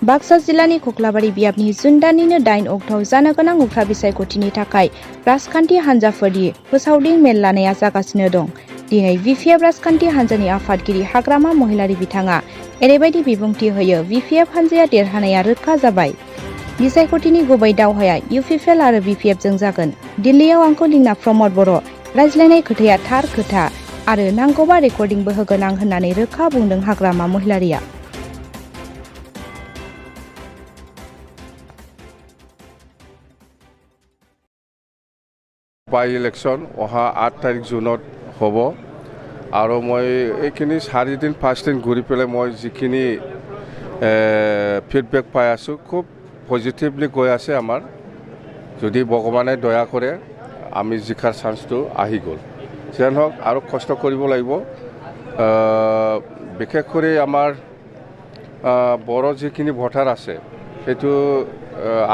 बाक्सा जिल्लानि खख्लाबारि बियाबनि जुन दाननिनो 8 अक्ट'आव जानो गोनां उफ्रा बिसायख'थिनि थाखाय राजखान्थि हान्जाफोरनि फोसावदिं मेल लानाया जागासिनो दं। दिनै बिपिएफ राजखान्थि हान्जानि आफादगिरि हाग्रामा महिलारि बिथाङा ओरैबायदि बिबुंथि होयो बिपिएफ हान्जाया देरहानाया रोखा जाबाय। बिसायख'थिनि गुबै दावहाया इउपिपिएल आरो बिपिएफजों जागोन। दिल्लीयाव आंखौ लिंना प्रमद बर' रायज्लायनाय खोथाया थार खोथा आरो नांगौबा रेकर्डिंबो होगोन आं होननानै रोखा बुंदों हाग्रामा महिलारिया। बाई इलेक्शन অহা 8 তাৰিখ জুনত হ'ব আৰু মই এইখিনি 4 দিন 5 দিন ঘূৰি পেলাই মই যিখিনি ফিডবেক পাই আছোঁ খুব পজিটিভলি গৈ আছে আমাৰ। যদি ভগৱানে দয়া কৰে আমি জিকাৰ চান্সটো আহি গ'ল। যেন হওক আৰু কষ্ট কৰিব লাগিব। বিশেষ কৰি আমাৰ বড় যিখিনি ভোটাৰ আছে সেইটো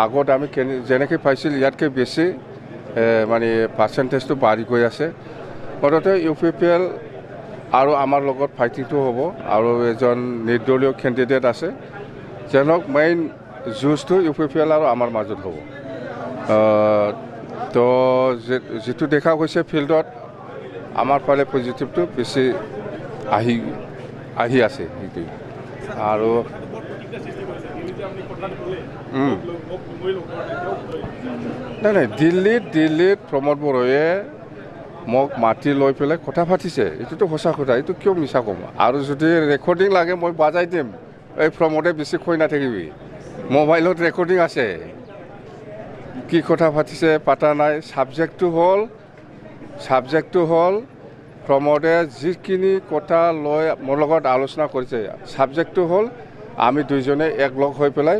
আগত আমি যেনেকৈ পাইছিল ইয়াতকৈ বেছি মানে পাৰ্চেণ্টেজটো বাঢ়ি গৈ আছে। মুঠতে ইউপিপিএল আৰু আমাৰ লগত ফাইটিংটো হ'ব আৰু এজন নিৰ্দলীয় কেণ্ডিডেট আছে। যেনক মেইন যুঁজটো ইউপিপিএল আৰু আমাৰ মাজত হ'ব। তো যিটো দেখা গৈছে ফিল্ডত আমাৰ ফালে পজিটিভটো বেছি আহি আছে সেইটো। আৰু নাই দিল্লীত প্ৰমোদ বড়োৱে মোক মাতি লৈ পেলাই কথা পাতিছে। এইটোতো সঁচা কথা, এইটো কিয় মিছা ক'ম। আৰু যদি ৰেকৰ্ডিং লাগে মই বাজাই দিম। এই প্ৰমোদে বেছি কৈ নাথাকিবি, মোবাইলত ৰেকৰ্ডিং আছে। কি কথা পাতিছে পাতা নাই। ছাবজেক্টটো হ'ল প্ৰমোদে যিখিনি কথা লৈ মোৰ লগত আলোচনা কৰিছে। ছাবজেক্টটো হ'ল আমি দুইজনে একলগ হৈ পেলাই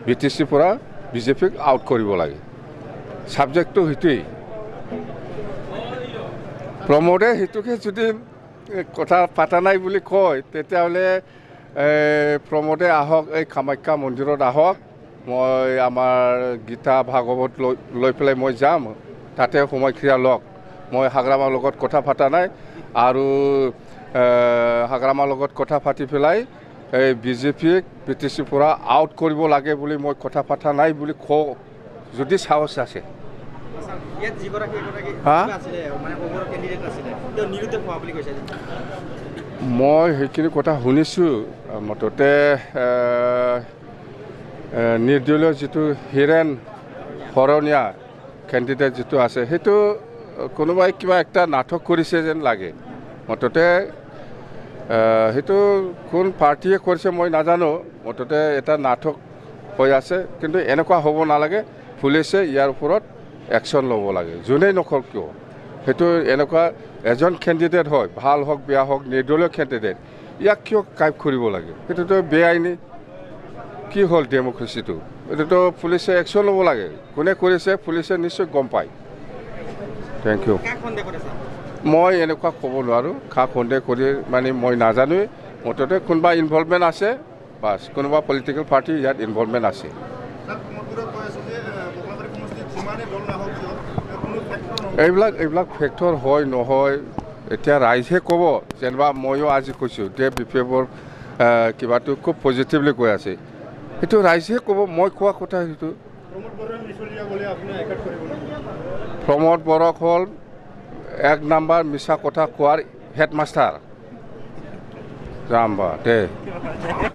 বিটিচিৰ পৰা বিজেপিক আউট কৰিব লাগে। ছাবজেক্টটো সেইটোৱেই। প্ৰমোদে সেইটোকে যদি কথা পাতা নাই বুলি কয় তেতিয়াহ'লে প্ৰমোদে আহক, এই কামাখ্যা মন্দিৰত আহক। মই আমাৰ গীতা ভাগৱত লৈ পেলাই মই যাম, তাতে সময়ক্ৰিয়া লওক। মই হাগ্ৰামাৰ লগত কথা পতা নাই আৰু হাগ্ৰামাৰ লগত কথা পাতি পেলাই এই বিজেপিক বিটিচিৰ পৰা আউট কৰিব লাগে বুলি মই কথা পতা নাই বুলি কওঁ যদি সাহস আছে। মই সেইখিনি কথা শুনিছোঁ। মুঠতে নিৰ্দলীয় যিটো হীৰেণ শৰণীয়া কেণ্ডিডেট যিটো আছে সেইটো কোনোবাই কিবা একটা নাটক কৰিছে যেন লাগে। মুঠতে সেইটো কোন পাৰ্টীয়ে কৰিছে মই নাজানো। মুঠতে এটা নাটক হৈ আছে, কিন্তু এনেকুৱা হ'ব নালাগে। পুলিচে ইয়াৰ ওপৰত একশ্যন ল'ব লাগে, যোনেই নকৰক কিয়। সেইটো এনেকুৱা এজন কেণ্ডিডেট হয়, ভাল হওক বেয়া হওক, নিৰ্দলীয় কেণ্ডিডেট, ইয়াক কিয় কাইপ কৰিব লাগে? সেইটোতো বেআইনী। কি হ'ল ডেম'ক্ৰেচিটো? এইটোতো পুলিচে একশ্যন ল'ব লাগে। কোনে কৰিছে পুলিচে নিশ্চয় গম পায়। Thank you. মই এনেকুৱা ক'ব নোৱাৰোঁ। কাক সন্দেহ কৰি মানে মই নাজানোৱেই। মুঠতে কোনোবা ইনভলভমেণ্ট আছে, বাছ কোনোবা পলিটিকেল পাৰ্টি ইয়াত ইনভলভমেণ্ট আছে। এইবিলাক ফেক্টৰ হয় নহয় এতিয়া ৰাইজে ক'ব। যেনিবা ময়ো আজি কৈছোঁ যে বিপিএফৰ কিবাটো খুব পজিটিভলি কৈ আছে, সেইটো ৰাইজে ক'ব, মই কোৱা কথা সেইটো। প্ৰমোদ বড়ো হ'ল 1 নম্বৰ মিছা কথা কোৱাৰ হেডমাষ্টাৰ। যাম বা দে।